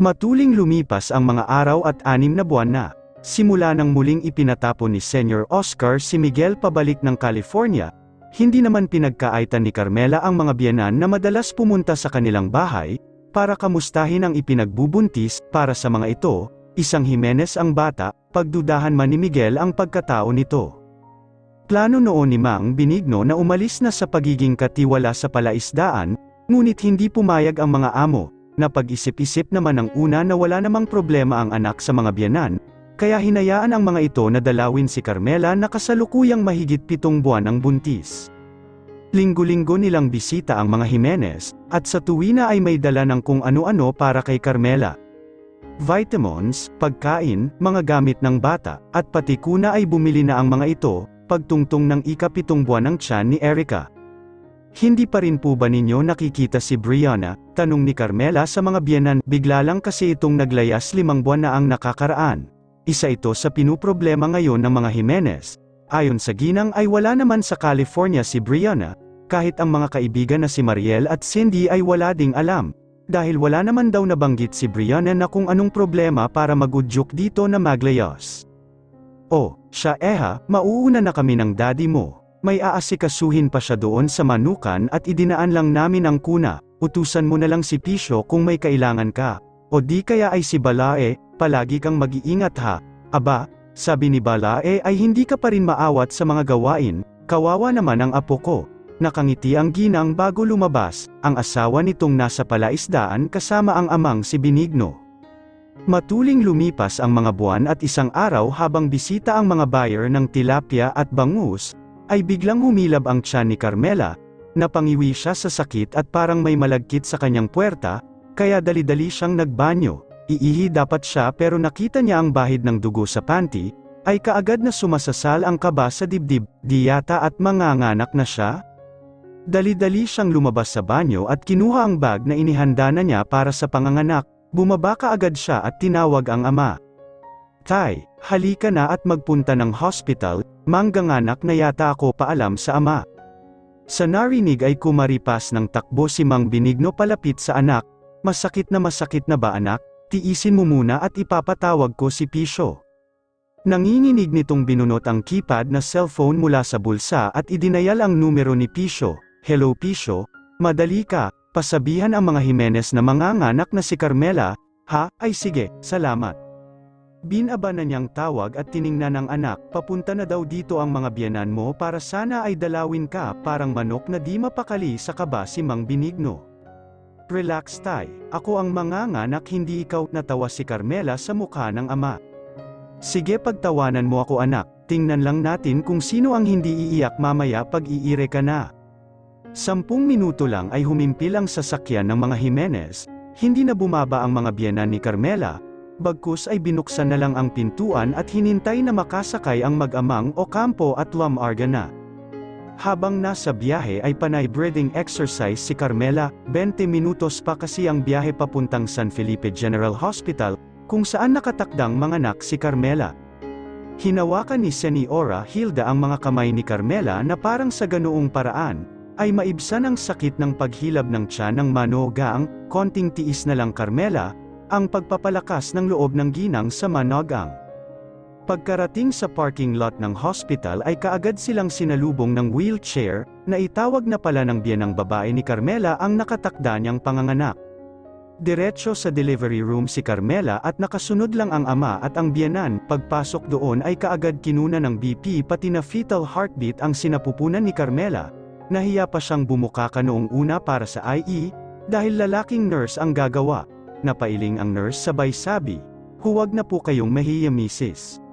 Matuling lumipas ang mga araw at 6 na buwan na, simula nang muling ipinatapon ni Senyor Oscar si Miguel pabalik ng California, hindi naman pinagkaaitan ni Carmela ang mga biyenan na madalas pumunta sa kanilang bahay, para kamustahin ang ipinagbubuntis. Para sa mga ito, isang Jimenez ang bata, pagdudahan man ni Miguel ang pagkatao nito. Plano noon ni Mang Benigno na umalis na sa pagiging katiwala sa palaisdaan, ngunit hindi pumayag ang mga amo. Napag-isip-isip naman ng una na wala namang problema ang anak sa mga biyenan, kaya hinayaan ang mga ito na dalawin si Carmela na kasalukuyang mahigit 7 buwan ang buntis. Linggo-linggo nilang bisita ang mga Jimenez, at sa tuwina ay may dala ng kung ano-ano para kay Carmela. Vitamins, pagkain, mga gamit ng bata, at pati kuna ay bumili na ang mga ito, pagtungtong ng ika-7 buwan ng tiyan ni Erica. Hindi pa rin po ba ninyo nakikita si Brianna? Tanong ni Carmela sa mga biyenan. Bigla lang kasi itong naglayas 5 buwan na ang nakakaraan. Isa ito sa pinuproblema ngayon ng mga Jimenez. Ayon sa ginang ay wala naman sa California si Brianna, kahit ang mga kaibigan na si Mariel at Cindy ay wala ding alam. Dahil wala naman daw nabanggit si Brianna na kung anong problema para mag-udyok dito na maglayas. Oh, siya mauuna na kami ng daddy mo. May aasikasuhin pa siya doon sa Manukan at idinaan lang namin ang kuna. Utusan mo na lang si Pisyo kung may kailangan ka. O di kaya ay si Balae, palagi kang mag-iingat ha. Aba, sabi ni Balae ay hindi ka pa rin maawat sa mga gawain, kawawa naman ang apo ko. Nakangiti ang ginang bago lumabas, ang asawa nitong nasa palaisdaan kasama ang amang si Benigno. Matuling lumipas ang mga buwan at isang araw habang bisita ang mga buyer ng tilapia at bangus, ay biglang humilab ang tiyan ni Carmela, napangiwi siya sa sakit at parang may malagkit sa kanyang puwerta, kaya dali-dali siyang nagbanyo. Iihi dapat siya pero nakita niya ang bahid ng dugo sa panty, ay kaagad na sumasasal ang kaba sa dibdib. Di yata at manganganak na siya? Dali-dali siyang lumabas sa banyo at kinuha ang bag na inihanda na niya para sa panganganak. Bumaba kaagad siya at tinawag ang ama. Tay, halika na at magpunta ng hospital, mangganganak na yata ako, paalam sa ama. Sa narinig ay kumaripas ng takbo si Mang Benigno palapit sa anak. Masakit na ba anak? Tiisin mo muna at ipapatawag ko si Pisyo. Nanginginig nitong binunot ang keypad na cellphone mula sa bulsa at idinayal ang numero ni Pisyo. Hello Pisyo, madali ka. Pasabihan ang mga Jimenez na manganganak na si Carmela. Ha, ay sige, salamat. Binaba na niyang tawag at tiningnan ng anak. Papunta na daw dito ang mga biyenan mo para sana ay dalawin ka. Parang manok na di mapakali sa kaba si Mang Benigno. Relax tay, ako ang manganganak hindi ikaw. Natawa si Carmela sa mukha ng ama. Sige pagtawanan mo ako anak, tingnan lang natin kung sino ang hindi iiyak mamaya pag iire ka na. 10 minuto lang ay humimpil ang sasakyan ng mga Jimenez, hindi na bumaba ang mga biyenan ni Carmela, bagkus ay binuksan na lang ang pintuan at hinintay na makasakay ang mag-amang Ocampo at Lamarga na. Habang nasa biyahe ay panay breathing exercise si Carmela, 20 minutos pa kasi ang biyahe papuntang San Felipe General Hospital, kung saan nakatakdang manganak si Carmela. Hinawakan ni Señora Hilda ang mga kamay ni Carmela na parang sa ganoong paraan, ay maibsan ang sakit ng paghilab ng tiyan ng manogang. Konting tiis na lang Carmela, ang pagpapalakas ng loob ng ginang sa manogang. Pagkarating sa parking lot ng hospital ay kaagad silang sinalubong ng wheelchair, na itawag na pala ng biyenang babae ni Carmela ang nakatakda niyang panganganak. Diretso sa delivery room si Carmela at nakasunod lang ang ama at ang biyenan. Pagpasok doon ay kaagad kinuna ng BP pati na fetal heartbeat ang sinapupunan ni Carmela. Nahiya pa siyang bumukaka noong una para sa IE, dahil lalaking nurse ang gagawa. Napailing ang nurse sabay sabi, "Huwag na po kayong mahiya misis."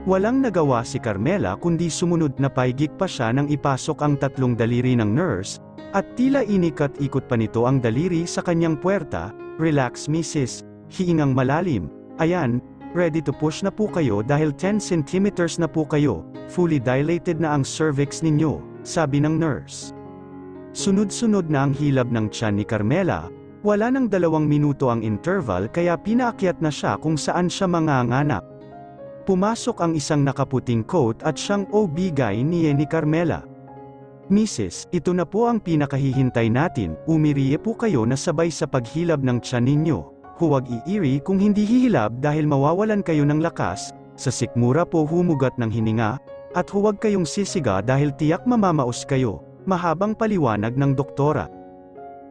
Walang nagawa si Carmela kundi sumunod na paigik pa siya nang ipasok ang 3 daliri ng nurse, at tila inikat-ikot pa nito ang daliri sa kanyang puwerta. "Relax misis, hiingang malalim. Ayan, ready to push na po kayo dahil 10 centimeters na po kayo, fully dilated na ang cervix ninyo," sabi ng nurse. Sunod-sunod na ang hilab ng tiyan ni Carmela. Wala nang 2 minuto ang interval kaya pinaakyat na siya kung saan siya manganganak. Pumasok ang isang nakaputing coat at siyang OB-GYN ni Carmela. "Mrs., ito na po ang pinakahihintay natin, umiriye po kayo na sabay sa paghilab ng tiyan ninyo. Huwag iiri kung hindi hihilab dahil mawawalan kayo ng lakas, sa sikmura po humugat ng hininga, at huwag kayong sisiga dahil tiyak mamamaos kayo, mahabang paliwanag ng doktora.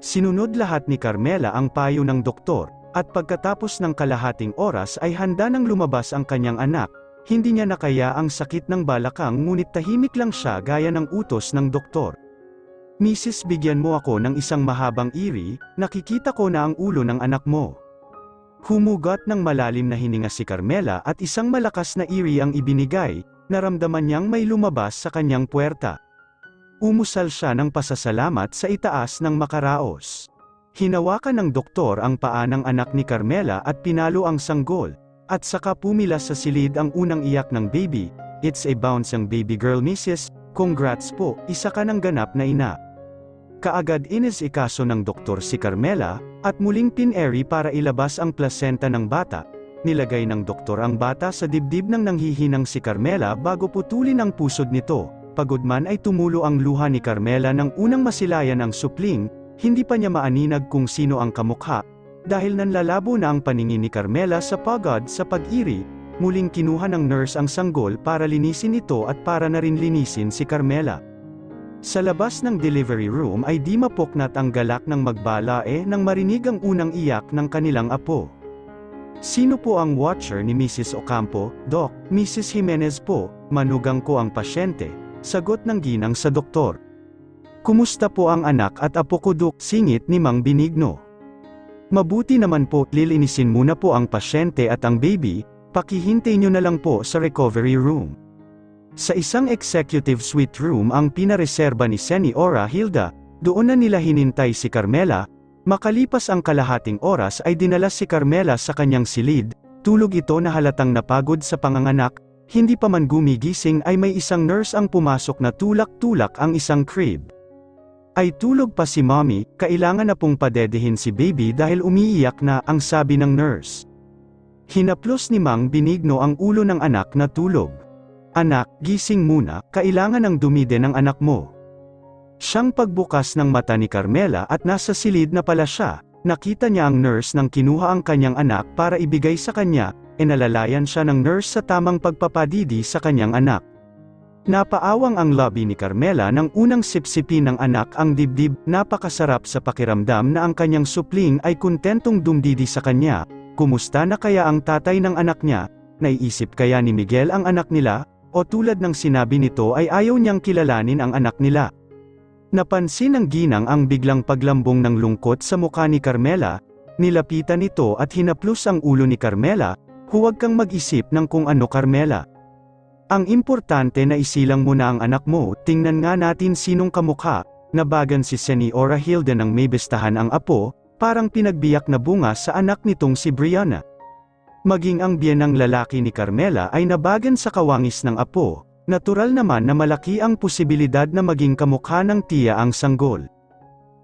Sinunod lahat ni Carmela ang payo ng doktor, at pagkatapos ng kalahating oras ay handa nang lumabas ang kanyang anak. Hindi niya nakaya ang sakit ng balakang ngunit tahimik lang siya gaya ng utos ng doktor. Mrs. bigyan mo ako ng isang mahabang iri, nakikita ko na ang ulo ng anak mo. Humugat ng malalim na hininga si Carmela at isang malakas na iri ang ibinigay, naramdaman niyang may lumabas sa kanyang puwerta. Umusal siya ng pasasalamat sa itaas ng makaraos. Hinawakan ng doktor ang paa ng anak ni Carmela at pinalo ang sanggol, at saka pumilas sa silid ang unang iyak ng baby. It's a bouncing baby girl Mrs. Congrats po, isa ka ng ganap na ina. Kaagad inisikaso ng doktor si Carmela, at muling pineri para ilabas ang placenta ng bata. Nilagay ng doktor ang bata sa dibdib ng nanghihinang si Carmela bago putulin ang pusod nito. Pagod man ay tumulo ang luha ni Carmela nang unang masilayan ang supling, hindi pa niya maaninag kung sino ang kamukha. Dahil nanlalabo na ang paningin ni Carmela sa pagod sa pag-iri, muling kinuha ng nurse ang sanggol para linisin ito at para na rin linisin si Carmela. Sa labas ng delivery room ay di mapoknat ang galak ng magbalae nang marinig ang unang iyak ng kanilang apo. Sino po ang watcher ni Mrs. Ocampo? Doc, Mrs. Jimenez po, manugang ko ang pasyente, sagot ng ginang sa doktor. Kumusta po ang anak at apo ko Dok? Singit ni Mang Benigno. Mabuti naman po, lilinisin muna po ang pasyente at ang baby, pakihintay nyo na lang po sa recovery room. Sa isang executive suite room ang pinareserba ni Señora Hilda, doon na nila hinintay si Carmela. Makalipas ang kalahating oras ay dinala si Carmela sa kanyang silid, tulog ito na halatang napagod sa panganganak, hindi pa man gumigising ay may isang nurse ang pumasok na tulak-tulak ang isang crib. Ay tulog pa si mommy, kailangan na pong padedehin si baby dahil umiiyak na, ang sabi ng nurse. Hinaplos ni Mang Benigno ang ulo ng anak na tulog. Anak, gising muna, kailangan ng dumide ng anak mo. Siyang pagbukas ng mata ni Carmela at nasa silid na pala siya, nakita niya ang nurse nang kinuha ang kanyang anak para ibigay sa kanya, nalalayan siya ng nurse sa tamang pagpapadidi sa kanyang anak. Napaawang ang labi ni Carmela nang unang sipsipin ng anak ang dibdib, napakasarap sa pakiramdam na ang kanyang supling ay kontentong dumdidi sa kanya. Kumusta na kaya ang tatay ng anak niya? Naiisip kaya ni Miguel ang anak nila? O tulad ng sinabi nito ay ayaw niyang kilalanin ang anak nila. Napansin ng ginang ang biglang paglambong ng lungkot sa mukha ni Carmela, nilapitan ito at hinaplos ang ulo ni Carmela, huwag kang mag-isip ng kung ano Carmela. Ang importante na isilang mo na ang anak mo, tingnan nga natin sinong kamukha, nabagan si Señora Hilda nang may bestahan ang apo, parang pinagbiyak na bunga sa anak nitong si Brianna. Maging ang biyenang lalaki ni Carmela ay nabagan sa kawangis ng apo, natural naman na malaki ang posibilidad na maging kamukha ng tiya ang sanggol.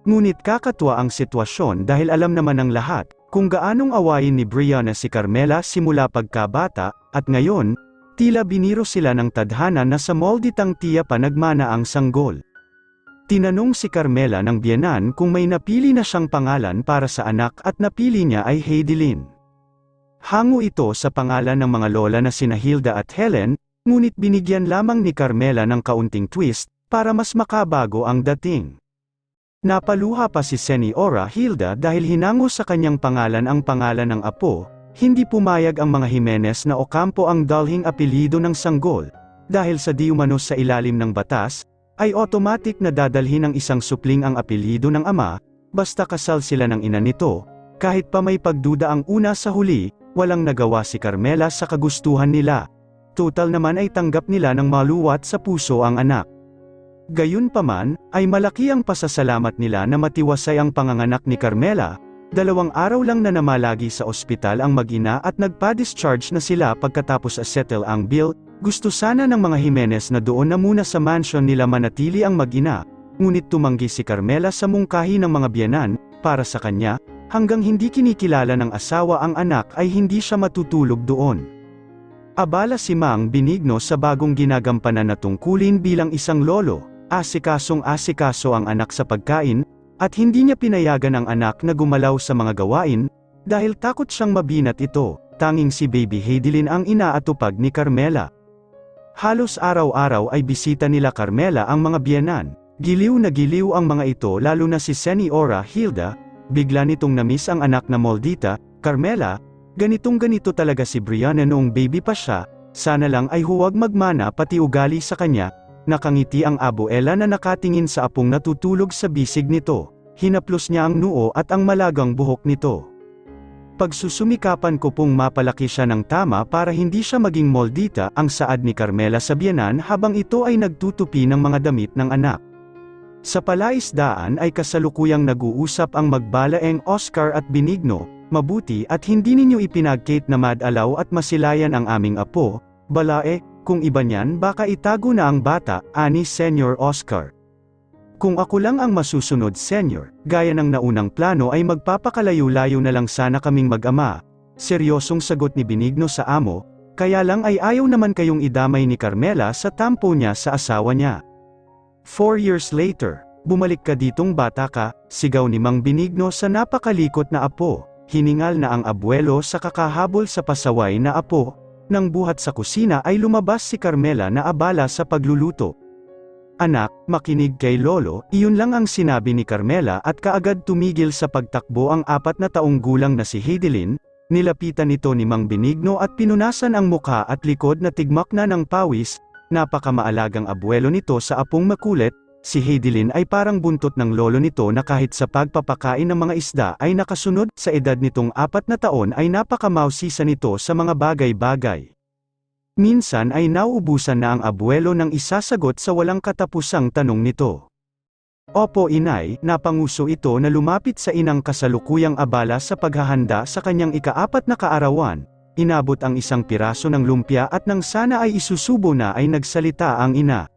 Ngunit kakatwa ang sitwasyon dahil alam naman ng lahat, kung gaanong awayin ni Brianna si Carmela simula pagkabata, at ngayon, tila biniro sila ng tadhana na sa molditang tiya pa nagmana ang sanggol. Tinanong si Carmela ng biyenan kung may napili na siyang pangalan para sa anak at napili niya ay Heidelin. Hango ito sa pangalan ng mga lola na sina Hilda at Helen, ngunit binigyan lamang ni Carmela ng kaunting twist, para mas makabago ang dating. Napaluha pa si Señora Hilda dahil hinango sa kanyang pangalan ang pangalan ng apo, hindi pumayag ang mga Jimenez na Ocampo ang dalhing apelyido ng sanggol, dahil sa di umano sa ilalim ng batas, ay automatic na dadalhin ng isang supling ang apelyido ng ama, basta kasal sila ng ina nito, kahit pa may pagduda ang una sa huli. Walang nagawa si Carmela sa kagustuhan nila. Total naman ay tanggap nila ng maluwat sa puso ang anak. Gayunpaman, ay malaki ang pasasalamat nila na matiwasay ang panganganak ni Carmela. 2 araw lang na namalagi sa ospital ang mag-ina at nagpa-discharge na sila pagkatapos settle ang bill. Gusto sana ng mga Jimenez na doon na muna sa mansion nila manatili ang mag-ina, ngunit tumanggi si Carmela sa mungkahi ng mga biyenan, para sa kanya, hanggang hindi kinikilala ng asawa ang anak ay hindi siya matutulog doon. Abala si Mang Benigno sa bagong ginagampanan na tungkulin bilang isang lolo, asikasong-asikaso ang anak sa pagkain, at hindi niya pinayagan ang anak na gumalaw sa mga gawain, Dahil takot siyang mabinat ito, tanging si Baby Heidelin ang inaatupag ni Carmela. Halos araw-araw ay bisita nila Carmela ang mga biyenan. Giliw na giliw ang mga ito lalo na si Señora Hilda. Bigla nitong namiss ang anak na Moldita. Carmela, ganito talaga si Brianna noong baby pa siya, sana lang ay huwag magmana pati ugali sa kanya. Nakangiti ang abuela na nakatingin sa apong natutulog sa bisig nito. Hinaplos niya ang noo at ang malagang buhok nito. Pagsusumikapan ko pong mapalaki siya ng tama para hindi siya maging Moldita, ang saad ni Carmela sa biyenan habang ito ay nagtutupi ng mga damit ng anak. Sa palaisdaan ay kasalukuyang nag-uusap ang magbalaeng Oscar at Benigno. Mabuti at hindi ninyo ipinagkait na madalaw at masilayan ang aming apo. Balae, kung iba niyan baka itago na ang bata, ani Senyor Oscar. Kung ako lang ang masusunod Senyor, gaya ng naunang plano ay magpapakalayo-layo na lang sana kaming mag-ama. Seryosong sagot ni Benigno sa amo, kaya lang ay ayaw naman kayong idamay ni Carmela sa tampo niya sa asawa niya. 4 years later, bumalik ka ditong bata ka, sigaw ni Mang Benigno sa napakalikot na apo. Hiningal na ang abuelo sa kakahabol sa pasaway na apo. Nang buhat sa kusina ay lumabas si Carmela na abala sa pagluluto. Anak, makinig kay lolo, iyon lang ang sinabi ni Carmela at kaagad tumigil sa pagtakbo ang 4 na taong gulang na si Heidelin. Nilapitan ito ni Mang Benigno at pinunasan ang mukha at likod na tigmak na ng pawis. Napakamaalagang abuelo nito sa apong makulit. Si Heidelin ay parang buntot ng lolo nito na kahit sa pagpapakain ng mga isda ay nakasunod. Sa edad nitong 4 na taon ay napakamausisa nito sa mga bagay-bagay. Minsan ay nauubusan na ang abuelo ng isasagot sa walang katapusang tanong nito. Opo inay, napanguso ito na lumapit sa inang kasalukuyang abala sa paghahanda sa kanyang ika-4 na kaarawan. Inabot ang isang piraso ng lumpia at nang sana ay isusubo na ay nagsalita ang ina.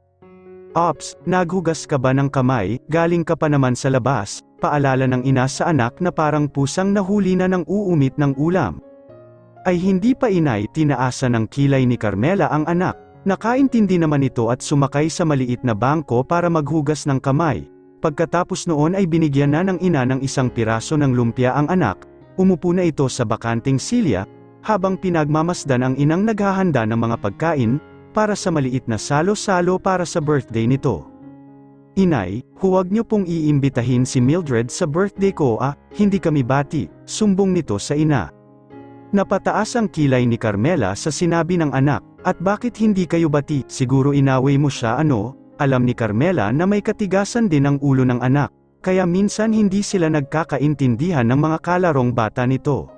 Ops, naghugas ka ba ng kamay, galing ka pa naman sa labas, paalala ng ina sa anak na parang pusang nahuli na ng uumit ng ulam. Ay hindi pa inay, tinaasa ng kilay ni Carmela ang anak. Nakaintindi naman ito at sumakay sa maliit na bangko para maghugas ng kamay. Pagkatapos noon ay binigyan na ng ina ng isang piraso ng lumpia ang anak. Umupo na ito sa bakanting silya, habang pinagmamasdan ang inang naghahanda ng mga pagkain, para sa maliit na salo-salo para sa birthday nito. Inay, huwag niyo pong iimbitahin si Mildred sa birthday ko hindi kami bati, sumbong nito sa ina. Napataas ang kilay ni Carmela sa sinabi ng anak, at bakit hindi kayo bati, siguro inaway mo siya alam ni Carmela na may katigasan din ang ulo ng anak, kaya minsan hindi sila nagkakaintindihan ng mga kalarong bata nito.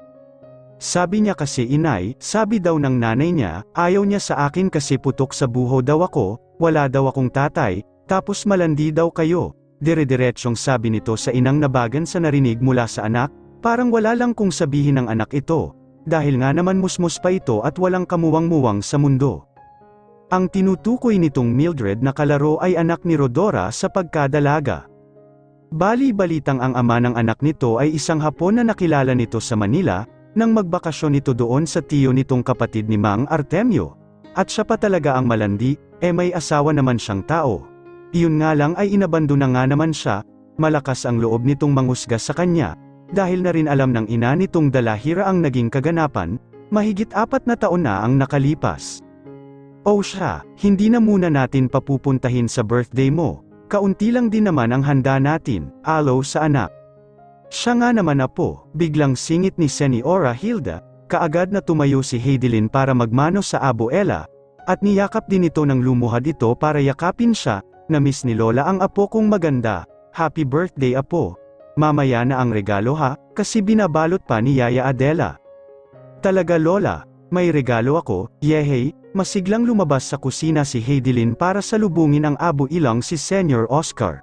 Sabi niya kasi inay, sabi daw ng nanay niya, ayaw niya sa akin kasi putok sa buho daw ako, wala daw akong tatay, tapos malandi daw kayo. Dire-diretsyong sabi nito sa inang nabagan sa narinig mula sa anak, parang wala lang kung sabihin ng anak ito, dahil nga naman musmus pa ito at walang kamuwang-muwang sa mundo. Ang tinutukoy nitong Mildred na kalaro ay anak ni Rodora sa pagkadalaga. Bali-balitang ang ama ng anak nito ay isang Hapon na nakilala nito sa Manila, nang magbakasyon ito doon sa tiyo nitong kapatid ni Mang Artemio. At siya pa talaga ang malandi, may asawa naman siyang tao. Iyon nga lang ay inabando na nga naman siya, malakas ang loob nitong manghusga sa kanya, dahil na rin alam ng ina nitong dalahira ang naging kaganapan, mahigit 4 na taon na ang nakalipas. O siya, hindi na muna natin papupuntahin sa birthday mo, kaunti lang din naman ang handa natin, alo sa anak. Siya nga naman apo, biglang singit ni Señora Hilda, kaagad na tumayo si Heidelin para magmano sa abuela, at niyakap din ito ng lumuhad ito para yakapin siya. Namiss ni Lola ang apo kong maganda, happy birthday apo. Mamaya na ang regalo ha, kasi binabalot pa ni Yaya Adela. Talaga Lola, may regalo ako, yehey. Masiglang lumabas sa kusina si Heidelin para salubungin ang abuelang si Senyor Oscar.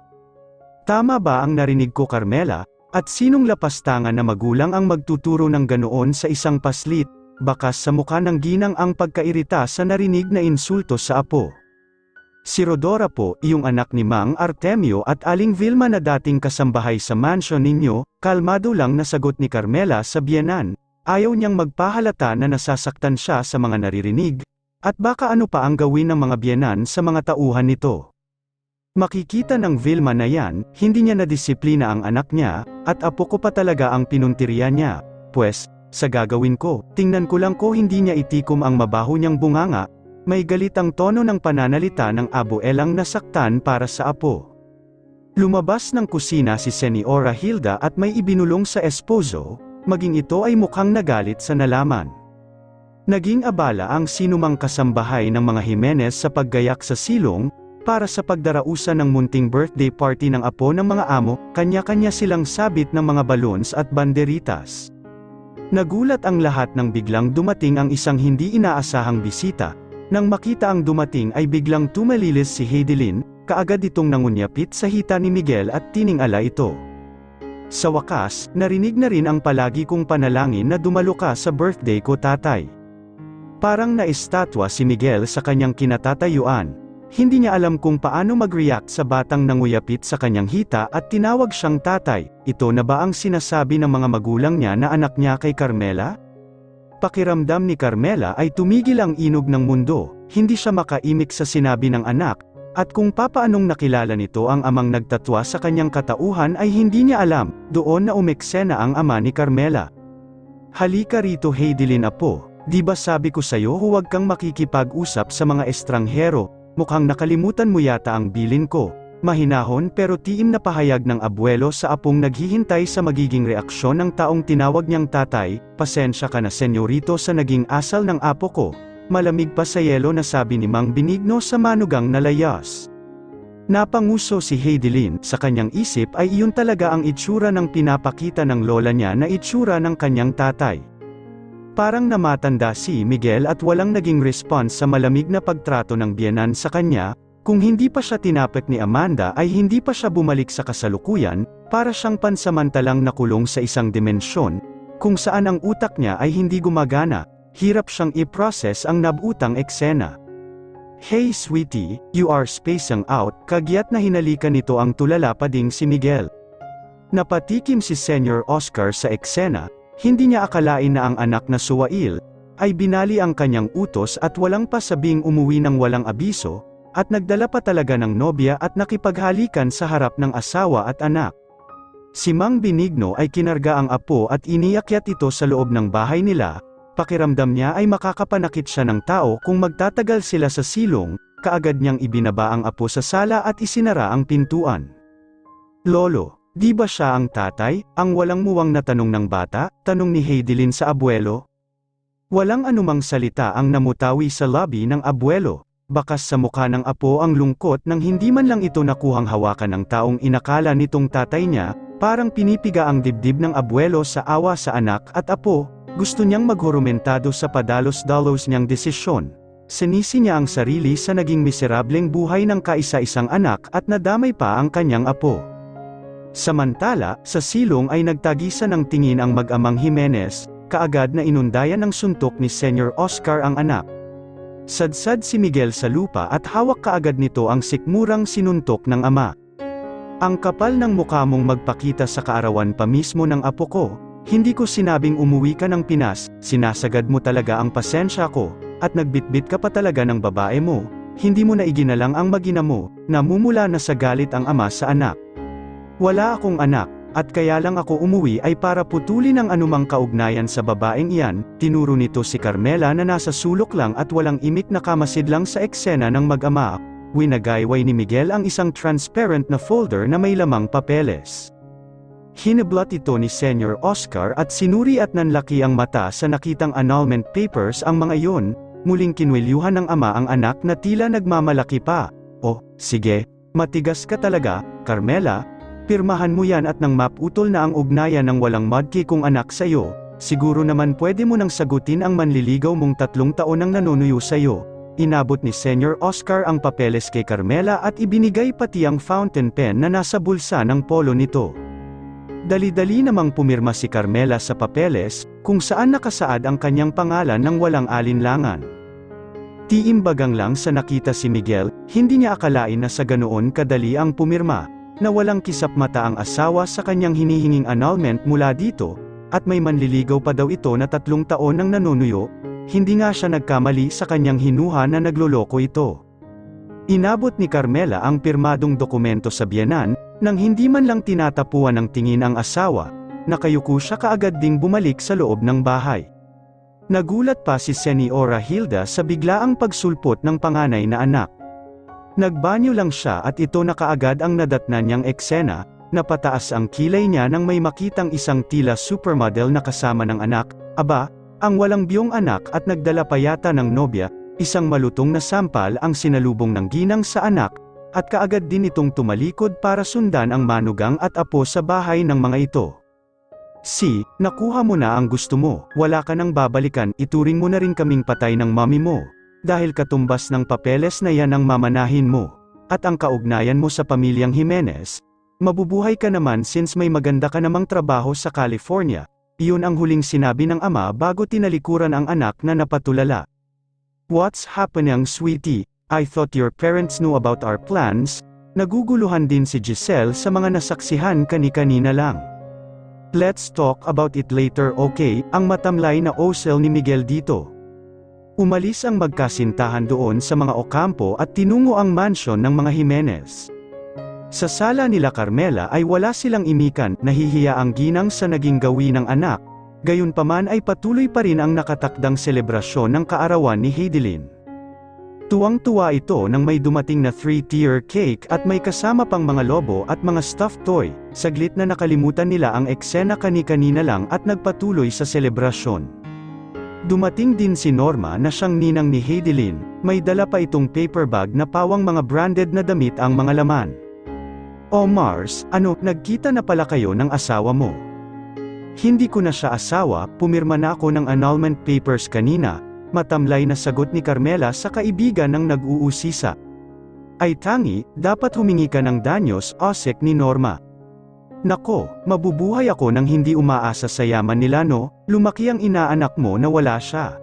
Tama ba ang narinig ko Carmela? At sinong lapastangan na magulang ang magtuturo ng ganoon sa isang paslit, bakas sa mukha ng ginang ang pagkairita sa narinig na insulto sa apo. Si Rodora po, iyong anak ni Mang Artemio at Aling Vilma na dating kasambahay sa mansion ninyo, kalmado lang na sagot ni Carmela sa biyenan, ayaw niyang magpahalata na nasasaktan siya sa mga naririnig, at baka ano pa ang gawin ng mga biyenan sa mga tauhan nito. Makikita ng Vilma na yan, hindi niya nadisiplina ang anak niya, at apo ko pa talaga ang pinuntiriya niya. Pwes, sa gagawin ko, tingnan ko lang ko hindi niya itikom ang mabaho niyang bunganga, may galit ang tono ng pananalita ng abuelang nasaktan para sa apo. Lumabas ng kusina si Señora Hilda at may ibinulong sa esposo, maging ito ay mukhang nagalit sa nalaman. Naging abala ang sinumang kasambahay ng mga Jimenez sa paggayak sa silong, para sa pagdarausan ng munting birthday party ng apo ng mga amo, kanya-kanya silang sabit ng mga balloons at banderitas. Nagulat ang lahat nang biglang dumating ang isang hindi inaasahang bisita. Nang makita ang dumating ay biglang tumalilis si Heidelin, kaagad itong nangunyapit sa hita ni Miguel at tiningala ito. Sa wakas, narinig na rin ang palagi kong panalangin na dumalo ka sa birthday ko tatay. Parang naistatwa si Miguel sa kanyang kinatatayuan. Hindi niya alam kung paano mag-react sa batang nanguyapit sa kanyang hita at tinawag siyang tatay. Ito na ba ang sinasabi ng mga magulang niya na anak niya kay Carmela? Pakiramdam ni Carmela ay tumigil ang inog ng mundo, hindi siya makaimik sa sinabi ng anak, at kung papaanong nakilala nito ang amang nagtatwa sa kanyang katauhan ay hindi niya alam, doon na umeksena ang ama ni Carmela. Halika rito Heidelin apo, di ba sabi ko sayo huwag kang makikipag-usap sa mga estranghero, mukhang nakalimutan mo yata ang bilin ko. Mahinahon pero tiim na pahayag ng abuelo sa apong naghihintay sa magiging reaksyon ng taong tinawag niyang tatay. Pasensya ka na senyorito sa naging asal ng apo ko. Malamig pa sa yelo na sabi ni Mang Benigno sa manugang na layas. Napanguso si Heidelin, sa kanyang isip ay iyon talaga ang itsura ng pinapakita ng lola niya na itsura ng kanyang tatay. Parang namatanda si Miguel at walang naging response sa malamig na pagtrato ng biyenan sa kanya. Kung hindi pa siya tinapik ni Amanda ay hindi pa siya bumalik sa kasalukuyan, para siyang pansamantalang nakulong sa isang dimensyon, kung saan ang utak niya ay hindi gumagana, hirap siyang i-process ang nabutang eksena. Hey sweetie, you are spacing out, kagyat na hinalikan nito ang tulala pa ding si Miguel. Napatikim si Senior Oscar sa eksena, hindi niya akalain na ang anak na Suwail, ay binali ang kanyang utos at walang pasabing umuwi ng walang abiso, at nagdala pa talaga ng nobya at nakipaghalikan sa harap ng asawa at anak. Si Mang Benigno ay kinarga ang apo at iniakyat ito sa loob ng bahay nila, pakiramdam niya ay makakapanakit siya ng tao kung magtatagal sila sa silong, kaagad niyang ibinaba ang apo sa sala at isinara ang pintuan. Lolo, di ba siya ang tatay? Ang walang muwang na tanong ng bata, tanong ni Heidelin sa abuelo. Walang anumang salita ang namutawi sa lobby ng abuelo. Bakas sa mukha ng apo ang lungkot nang hindi man lang ito nakuhang hawakan ng taong inakala nitong tatay niya, parang pinipiga ang dibdib ng abuelo sa awa sa anak at apo, gusto niyang maghurumentado sa padalos-dalos niyang desisyon. Sinisi niya ang sarili sa naging miserableng buhay ng kaisa-isang anak at nadamay pa ang kanyang apo. Samantala, sa silong ay nagtagisan ng tingin ang mag-amang Jimenez, kaagad na inundayan ng suntok ni Senior Oscar ang anak. Sadsad si Miguel sa lupa at hawak kaagad nito ang sikmurang sinuntok ng ama. Ang kapal ng mukha mong magpakita sa kaarawan pa mismo ng apo ko, hindi ko sinabing umuwi ka ng Pinas, sinasagad mo talaga ang pasensya ko, at nagbitbit ka pa talaga ng babae mo, hindi mo na iginalang ang magina mo, namumula na sa galit ang ama sa anak. Wala akong anak, at kaya lang ako umuwi ay para putulin ang anumang kaugnayan sa babaeng iyan, tinuro nito si Carmela na nasa sulok lang at walang imik na kamasidlang sa eksena ng mag-ama. Winagayway ni Miguel ang isang transparent na folder na may lamang papeles. Hiniblot ito ni Senior Oscar at sinuri at nanlaki ang mata sa nakitang annulment papers ang mga iyon, muling kinwelyuhan ng ama ang anak na tila nagmamalaki pa. Oh, sige, matigas ka talaga, Carmela. Pirmahan mo yan at nang maputol na ang ugnayan ng walang mudki kong anak sa'yo, siguro naman pwede mo nang sagutin ang manliligaw mong 3 taon nang nanunuyo sa'yo. Inabot ni Senior Oscar ang papeles kay Carmela at ibinigay pati ang fountain pen na nasa bulsa ng polo nito. Dali-dali namang pumirma si Carmela sa papeles, kung saan nakasaad ang kanyang pangalan ng walang alinlangan. Tiimbagang lang sa nakita si Miguel, hindi niya akalain na sa ganoon kadali ang pumirma. Na walang kisap mata ang asawa sa kanyang hinihinging annulment mula dito, at may manliligaw pa daw ito na 3 taon nang nanunuyo, hindi nga siya nagkamali sa kanyang hinuha na nagloloko ito. Inabot ni Carmela ang pirmadong dokumento sa biyenan, nang hindi man lang tinatapuan ng tingin ang asawa, nakayuko siya kaagad ding bumalik sa loob ng bahay. Nagulat pa si Señora Hilda sa biglaang pagsulpot ng panganay na anak. Nagbanyo lang siya at ito na kaagad ang nadatnan niyang eksena, napataas ang kilay niya nang may makitang isang tila supermodel na kasama ng anak, aba, ang walang biyong anak at nagdala pa yata ng nobya, isang malutong na sampal ang sinalubong ng ginang sa anak, at kaagad din itong tumalikod para sundan ang manugang at apo sa bahay ng mga ito. Nakuha mo na ang gusto mo, wala ka nang babalikan, ituring mo na rin kaming patay ng mami mo. Dahil katumbas ng papeles na yan ang mamanahin mo, at ang kaugnayan mo sa pamilyang Jimenez, mabubuhay ka naman since may maganda ka namang trabaho sa California. Iyon ang huling sinabi ng ama bago tinalikuran ang anak na napatulala. What's happening, sweetie? I thought your parents knew about our plans. Naguguluhan din si Giselle sa mga nasaksihan kani-kanina lang. Let's talk about it later, okay? Ang matamlay na osel ni Miguel dito. Umalis ang magkasintahan doon sa mga Ocampo at tinungo ang mansyon ng mga Jimenez. Sa sala nila Carmela ay wala silang imikan, nahihiya ang ginang sa naging gawi ng anak, gayunpaman ay patuloy pa rin ang nakatakdang selebrasyon ng kaarawan ni Heidelin. Tuwang-tuwa ito nang may dumating na 3-tier cake at may kasama pang mga lobo at mga stuffed toy, saglit na nakalimutan nila ang eksena kani-kanina lang at nagpatuloy sa selebrasyon. Dumating din si Norma na siyang ninang ni Heidelin, may dala pa itong paper bag na pawang mga branded na damit ang mga laman. "Oh Mars, nagkita na pala kayo ng asawa mo?" "Hindi ko na siya asawa, pumirma na ako ng annulment papers kanina," matamlay na sagot ni Carmela sa kaibigan ng nag-uusisa. "Ay tangi, dapat humingi ka ng danyos," osek ni Norma. "Nako, mabubuhay ako nang hindi umaasa sa yaman nila no, lumaki ang inaanak mo na wala siya."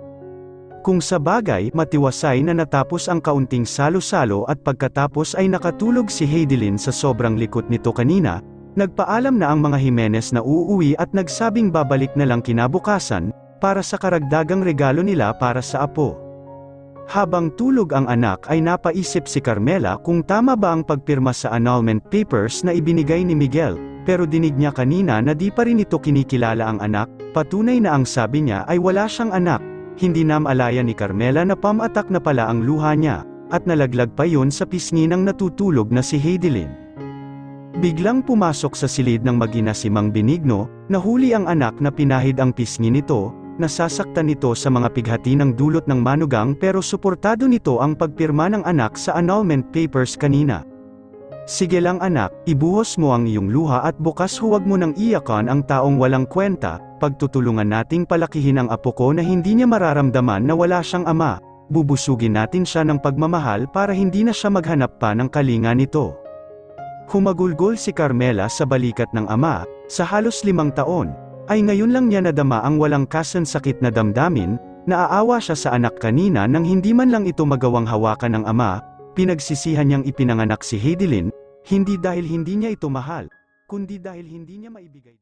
Kung sa bagay, matiwasay na natapos ang kaunting salo-salo at pagkatapos ay nakatulog si Heidelin sa sobrang likot nito kanina, nagpaalam na ang mga Jimenez na uuwi at nagsabing babalik na lang kinabukasan, para sa karagdagang regalo nila para sa apo. Habang tulog ang anak ay napaisip si Carmela kung tama ba ang pagpirma sa annulment papers na ibinigay ni Miguel, pero dinig niya kanina na di pa rin ito kinikilala ang anak, patunay na ang sabi niya ay wala siyang anak. Hindi namalaya ni Carmela na pam-atak na pala ang luha niya, at nalaglag pa yun sa pisngi ng natutulog na si Heidelin. Biglang pumasok sa silid ng mag-ina si Mang Benigno, nahuli ang anak na pinahid ang pisngi nito, nasasaktan nito sa mga pighati ng dulot ng manugang pero suportado nito ang pagpirma ng anak sa annulment papers kanina. "Sige lang anak, ibuhos mo ang iyong luha at bukas huwag mo nang iyakan ang taong walang kwenta, pagtutulungan nating palakihin ang apo ko na hindi niya mararamdaman na wala siyang ama, bubusugin natin siya ng pagmamahal para hindi na siya maghanap pa ng kalinga nito." Humagulgol si Carmela sa balikat ng ama, sa halos 5 taon, ay ngayon lang niya nadama ang walang kasansakit na damdamin, naaawa siya sa anak kanina nang hindi man lang ito magawang hawakan ng ama. Pinagsisihan niyang ipinanganak si Heidelin, hindi dahil hindi niya ito mahal, kundi dahil hindi niya maibigay.